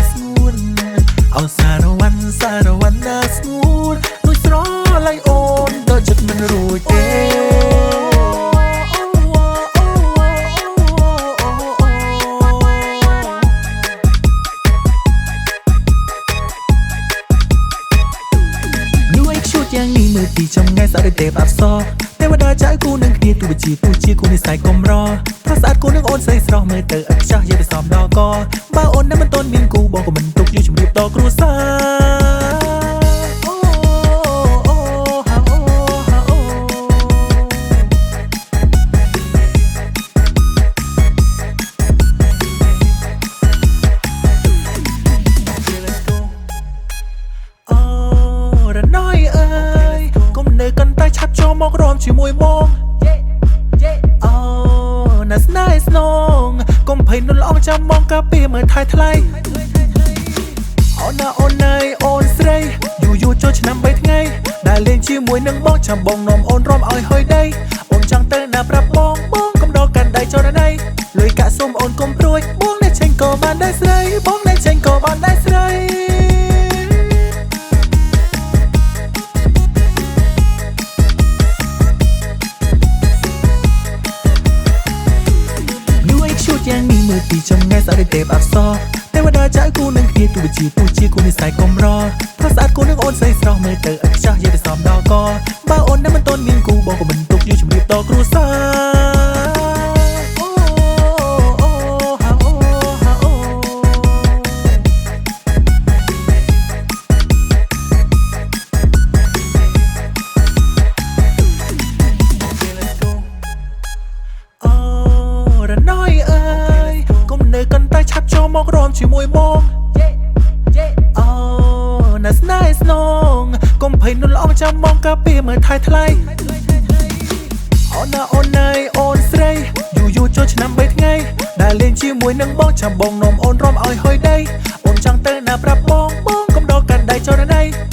ស្ងួនអោសារវ៉ាន់ណាស្ងួនដូចស្រឡាញ់អូនដល់ចិត្តមិនរួចទេយ៉ាងនេះមើលពីចំងាយស្អាតដូចទេពអប្សរទេវតាចៅគូនឹងគ្នាទោះជាគូនិស័យកំរថាស្អាតគូនឹងអូនស្រីស្រស់មើលទៅឥតខ្ចោះយកទៅសំដល់កបើអូននៅមិនទាន់មានគូបងក៏មិនទុកយកជំរាបដល់គ្រួសារឆាប់ចូលមករំជាមួយបងអូណាស់ណាស់ស្នងកុំភ័យនោះល្អចាំមកកាពីមើលថៃថ្លៃអូនណាអូនណៃអូនស្រីយូរចូលឆ្នាំ3ថ្ងៃដែលលេងជាមួយនឹងបងចាំបងនាំអូនរំឲ្យហុយដីអូនចង់ទៅណាប្រាប់បងកុំដល់កាន់ដៃចរណៃលុយកាក់សុំអូនកុំព្រួយបងអ្នកចេញក៏បានដែរស្រីបងអ្នកចេញក៏បានដែរស្រីយ៉ាងនេះមើលពីចំងាយស្អាតដូចទេពអប្សរទេវតាចៅគូនឹងគ្នាទោះជាគូនិស័យកំរថាស្អាតគូនឹងអូនស្រីស្រស់មើលទៅឥតខ្ចោះយកទៅសំដល់កបើអូននៅមិនទាន់មានគូបងក៏មិនទុកយកជំរាបដល់គ្រួសារឆាប់ចូលមករំជាមួយបងអូណាស់ណាស់ស្នងកុំភ័យនោះល្អចាំមកកាពីមើលថៃថ្លៃអូនណាអូនណៃអូនស្រីយូរចូលឆ្នាំ3ថ្ងៃដែលលេងជាមួយនឹងបងចាំបងនាំអូនរំឲ្យហុយដីអូនចង់ទៅណាប្រាប់បងកុំដល់កាន់ដៃចរណៃ